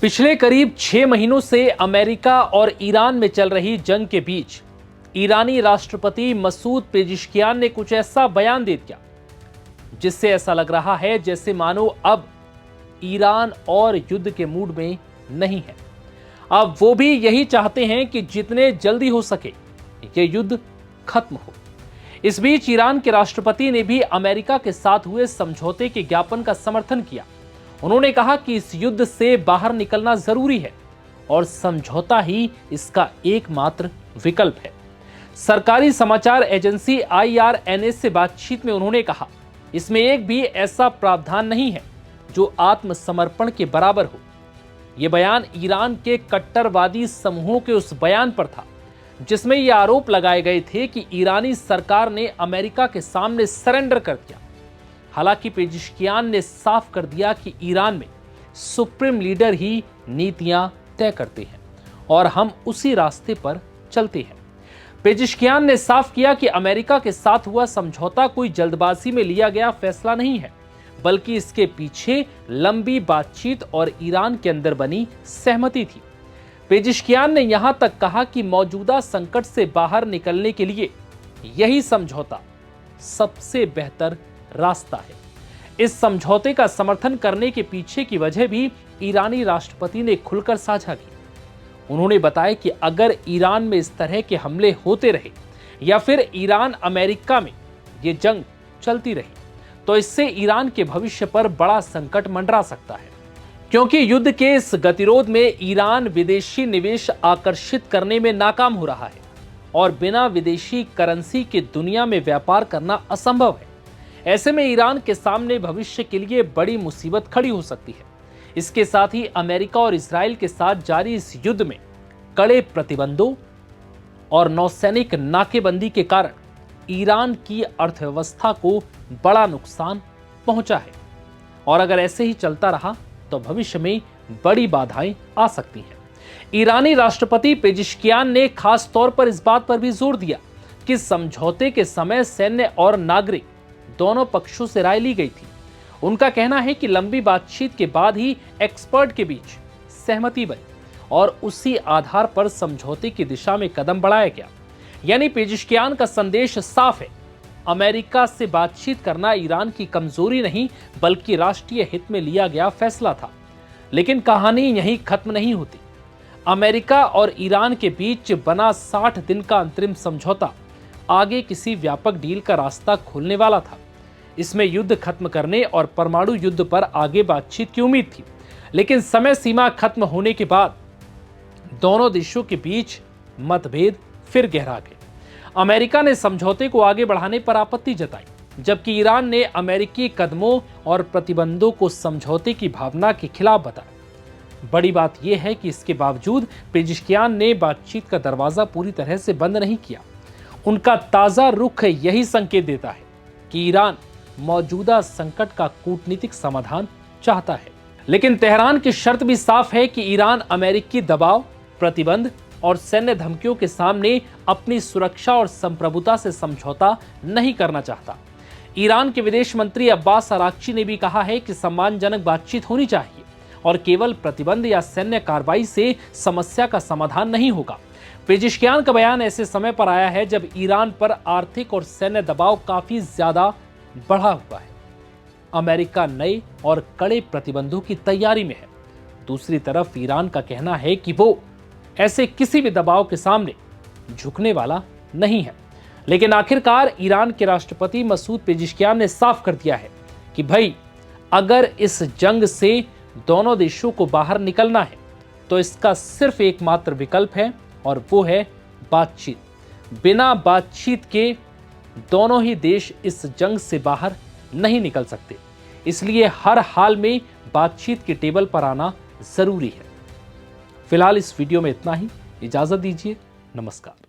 पिछले करीब 6 महीनों से अमेरिका और ईरान में चल रही जंग के बीच ईरानी राष्ट्रपति मसूद पेजिशकियान ने कुछ ऐसा बयान दे दिया जिससे ऐसा लग रहा है जैसे मानो अब ईरान और युद्ध के मूड में नहीं है। अब वो भी यही चाहते हैं कि जितने जल्दी हो सके ये युद्ध खत्म हो। इस बीच ईरान के राष्ट्रपति ने भी अमेरिका के साथ हुए समझौते के ज्ञापन का समर्थन किया। उन्होंने कहा कि इस युद्ध से बाहर निकलना जरूरी है और समझौता ही इसका एकमात्र विकल्प है। सरकारी समाचार एजेंसी IRNA से बातचीत में उन्होंने कहा, इसमें एक भी ऐसा प्रावधान नहीं है जो आत्मसमर्पण के बराबर हो। यह बयान ईरान के कट्टरवादी समूहों के उस बयान पर था जिसमें यह आरोप लगाए गए थे कि ईरानी सरकार ने अमेरिका के सामने सरेंडर कर दिया। हालांकि पेजिशकियान ने साफ कर दिया कि ईरान में सुप्रीम लीडर ही नीतियां तय करते हैं और हम उसी रास्ते पर चलते हैं। पेजिशकियान ने साफ किया कि अमेरिका के साथ हुआ समझौता कोई जल्दबाजी में लिया गया फैसला नहीं है, बल्कि इसके पीछे लंबी बातचीत और ईरान के अंदर बनी सहमति थी। पेजिशकियान ने यहां तक कहा कि मौजूदा संकट से बाहर निकलने के लिए यही समझौता सबसे बेहतर रास्ता है। इस समझौते का समर्थन करने के पीछे की वजह भी ईरानी राष्ट्रपति ने खुलकर साझा की। उन्होंने बताया कि अगर ईरान में इस तरह के हमले होते रहे या फिर ईरान अमेरिका में ये जंग चलती रही तो इससे ईरान के भविष्य पर बड़ा संकट मंडरा सकता है, क्योंकि युद्ध के इस गतिरोध में ईरान विदेशी निवेश आकर्षित करने में नाकाम हो रहा है और बिना विदेशी करेंसी के दुनिया में व्यापार करना असंभव है। ऐसे में ईरान के सामने भविष्य के लिए बड़ी मुसीबत खड़ी हो सकती है। इसके साथ ही अमेरिका और इजराइल के साथ जारी इस युद्ध में कड़े प्रतिबंधों और नौसैनिक नाकेबंदी के कारण ईरान की अर्थव्यवस्था को बड़ा नुकसान पहुंचा है और अगर ऐसे ही चलता रहा तो भविष्य में बड़ी बाधाएं आ सकती हैं। ईरानी राष्ट्रपति पेजिशकियान ने खास तौर पर इस बात पर भी जोर दिया कि समझौते के समय सैन्य और नागरिक दोनों पक्षों से राय ली गई थी। उनका कहना है कि लंबी बातचीत के बाद ही एक्सपर्ट के बीच सहमति बनी और उसी आधार पर समझौते की दिशा में कदम बढ़ाया गया। यानी पेजिशकियान का संदेश साफ है, अमेरिका से बातचीत करना ईरान की कमजोरी नहीं बल्कि राष्ट्रीय हित में लिया गया फैसला था। लेकिन कहानी यहीं खत्म नहीं होती। अमेरिका और ईरान के बीच बना 60 दिन का अंतरिम समझौता आगे किसी व्यापक डील का रास्ता खोलने वाला था। इसमें युद्ध खत्म करने और परमाणु युद्ध पर आगे बातचीत की उम्मीद थी, लेकिन समय सीमा खत्म होने के बाद दोनों देशों के बीच मतभेद फिर गहरा गए। अमेरिका ने समझौते को आगे बढ़ाने पर आपत्ति जताई, जबकि ईरान ने अमेरिकी कदमों और प्रतिबंधों को समझौते की भावना के खिलाफ बताया। बड़ी बात यह है कि इसके बावजूद पेजिशकियान ने बातचीत का दरवाजा पूरी तरह से बंद नहीं किया। उनका ताजा रुख यही संकेत देता है कि ईरान मौजूदा संकट का कूटनीतिक समाधान चाहता है, लेकिन तेहरान की शर्त भी साफ है कि ईरान अमेरिकी दबाव, प्रतिबंध और सैन्य धमकियों के सामने अपनी सुरक्षा और संप्रभुता से समझौता नहीं करना चाहता। ईरान के विदेश मंत्री अब्बास अराक्ची ने भी कहा है कि सम्मानजनक बातचीत होनी चाहिए और केवल प्रतिबंध या सैन्य कार्रवाई से समस्या का समाधान नहीं होगा। पेजिशकियान का बयान ऐसे समय पर आया है जब ईरान पर आर्थिक और सैन्य दबाव काफी ज्यादा बढ़ा हुआ है। अमेरिका नए और कड़े प्रतिबंधों की तैयारी में है। दूसरी तरफ ईरान का कहना है कि वो ऐसे किसी भी दबाव के सामने झुकने वाला नहीं है। लेकिन आखिरकार ईरान के राष्ट्रपति मसूद पेजिशकियान ने साफ कर दिया है कि भाई, अगर इस जंग से दोनों देशों को बाहर निकलना है तो इसका सिर्फ एकमात्र विकल्प है और वो है बातचीत। बिना बातचीत के दोनों ही देश इस जंग से बाहर नहीं निकल सकते। इसलिए हर हाल में बातचीत के टेबल पर आना जरूरी है। फिलहाल इस वीडियो में इतना ही। इजाजत दीजिए। नमस्कार।